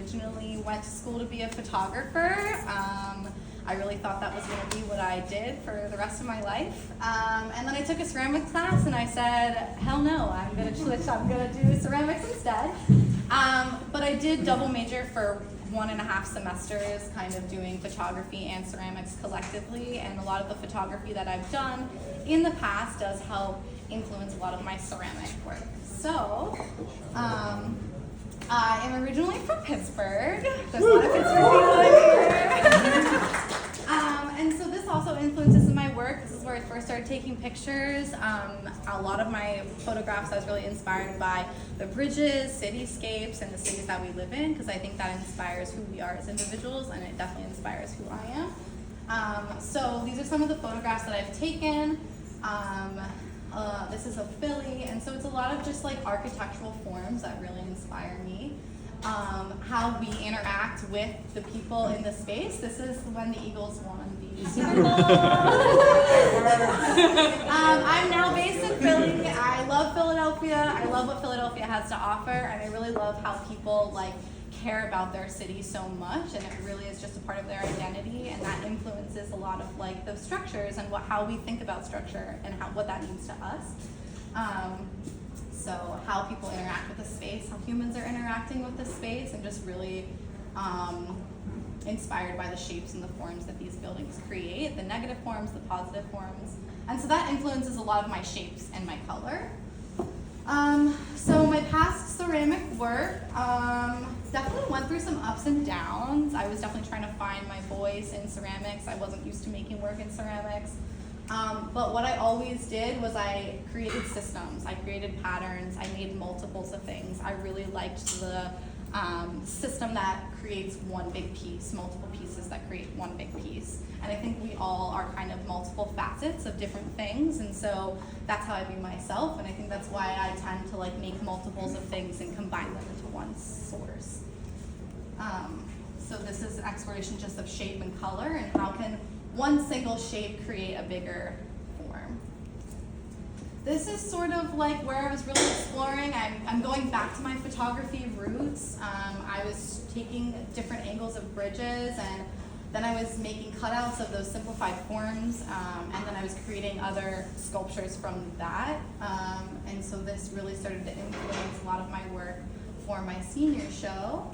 originally went to school to be a photographer. I really thought that was going to be what I did for the rest of my life. And then I took a ceramics class and I said, hell no, I'm going to switch, I'm going to do ceramics instead. But I did double major for 1.5 semesters, kind of doing photography and ceramics collectively, and a lot of the photography that I've done in the past does help influence a lot of my ceramic work. So, I am originally from Pittsburgh. There's a lot of Pittsburgh people in here. And so this also influences my work. This is where I first started taking pictures. A lot of my photographs I was really inspired by the bridges, cityscapes, and the cities that we live in, because I think that inspires who we are as individuals, and it definitely inspires who I am. So these are some of the photographs that I've taken. This is of Philly, and so it's a lot of just like architectural forms that really inspire me. How we interact with the people in the space. This is when the Eagles won the Super Bowl. I'm now based in Philly. I love Philadelphia. I love what Philadelphia has to offer, and I really love how people like care about their city so much, and it really is just a part of their identity, and that influences a lot of like the structures and how we think about structure and what that means to us. So how people interact with the space, how humans are interacting with the space, and just really inspired by the shapes and the forms that these buildings create, the negative forms, the positive forms. And so that influences a lot of my shapes and my color. So my past ceramic work definitely went through some ups and downs. I was definitely trying to find my voice in ceramics. I wasn't used to making work in ceramics. But what I always did was I created systems, I created patterns, I made multiples of things. I really liked the system that creates one big piece, multiple pieces that create one big piece. And I think we all are kind of multiple facets of different things, and so that's how I view myself, and I think that's why I tend to like make multiples of things and combine them into one source. So this is an exploration just of shape and color, and how can one single shape create a bigger form. This is sort of like where I was really exploring. I'm going back to my photography roots. I was taking different angles of bridges, and then I was making cutouts of those simplified forms, and then I was creating other sculptures from that. And so this really started to influence a lot of my work for my senior show.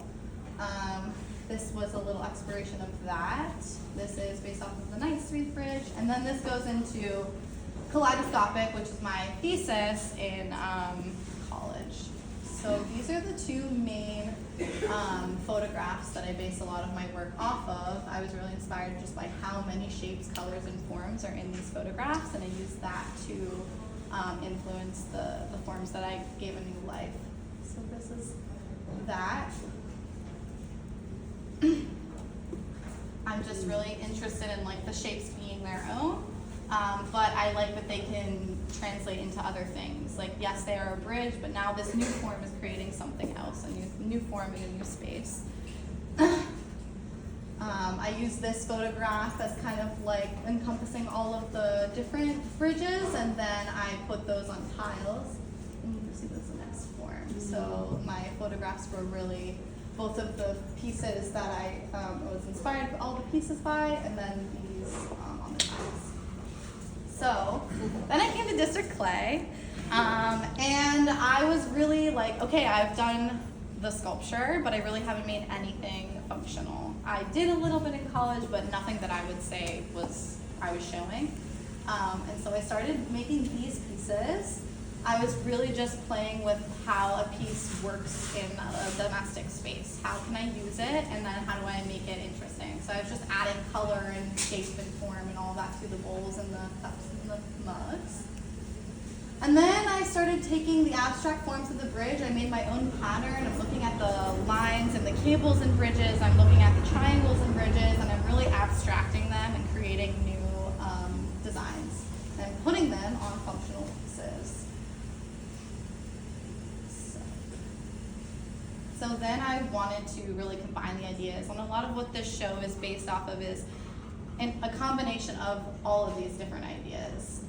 This was a little exploration of that. This is based off of the 9th Street Bridge. And then this goes into kaleidoscopic, which is my thesis in college. So these are the two main photographs that I base a lot of my work off of. I was really inspired just by how many shapes, colors, and forms are in these photographs, and I used that to influence the forms that I gave a new life. So this is that. I'm just really interested in like the shapes being their own, but I like that they can translate into other things. Like, yes, they are a bridge, but now this new form is creating something else, a new form in a new space. I use this photograph as kind of like encompassing all of the different bridges, and then I put those on tiles. And you can see this in the next form. So my photographs were really both of the pieces that I was inspired all the pieces by, and then these on the tiles. So then I came to District Clay, and I was really like, okay, I've done the sculpture, but I really haven't made anything functional. I did a little bit in college, but nothing that I would say I was showing. And so I started making these pieces. I was really just playing with how a piece works in a domestic space. How can I use it, and then how do I make it interesting? So I was just adding color and shape and form and all that to the bowls and the cups and the mugs. And then I started taking the abstract forms of the bridge. I made my own pattern. I'm looking at the lines and the cables in bridges. I'm looking at the triangles in bridges, and I'm really abstracting them and creating new designs and putting them on functional pieces. So then I wanted to really combine the ideas, and a lot of what this show is based off of is a combination of all of these different ideas.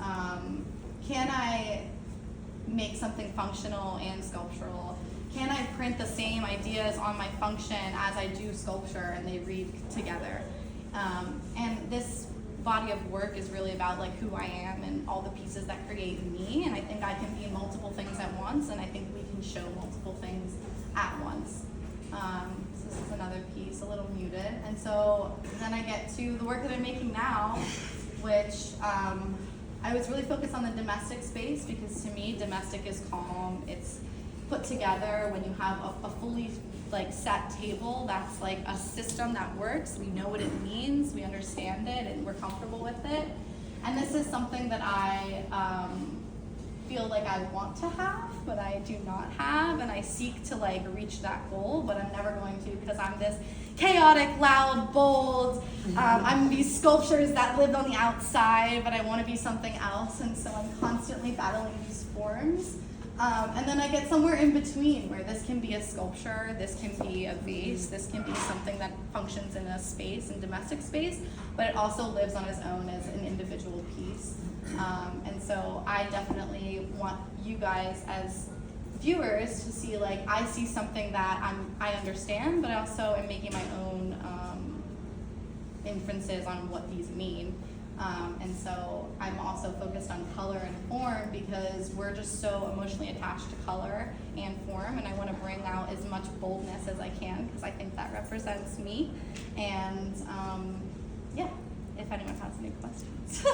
Can I make something functional and sculptural? can I print the same ideas on my function as I do sculpture and they read together? And this body of work is really about like who I am and all the pieces that create me, and I think I can be multiple things at once, and I think we can show multiple things at once. So this is another piece, a little muted. And so then I get to the work that I'm making now, which I was really focused on the domestic space, because to me, domestic is calm. It's put together when you have a fully like set table that's like a system that works. We know what it means, we understand it, and we're comfortable with it. And this is something that I feel like I want to have, but I do not have, and I seek to like reach that goal, but I'm never going to, because I'm this chaotic, loud, bold. I'm these sculptures that lived on the outside, but I want to be something else, and so I'm constantly battling these forms. And then I get somewhere in between, where this can be a sculpture, this can be a vase, this can be something that functions in a space, in domestic space, but it also lives on its own as an individual piece. And so I definitely want you guys as viewers to see, like, I see something that I understand, but I also am making my own inferences on what these mean. And so I'm also focused on color and form, because we're just so emotionally attached to color and form, and I want to bring out as much boldness as I can, because I think that represents me. And yeah, if anyone has any questions.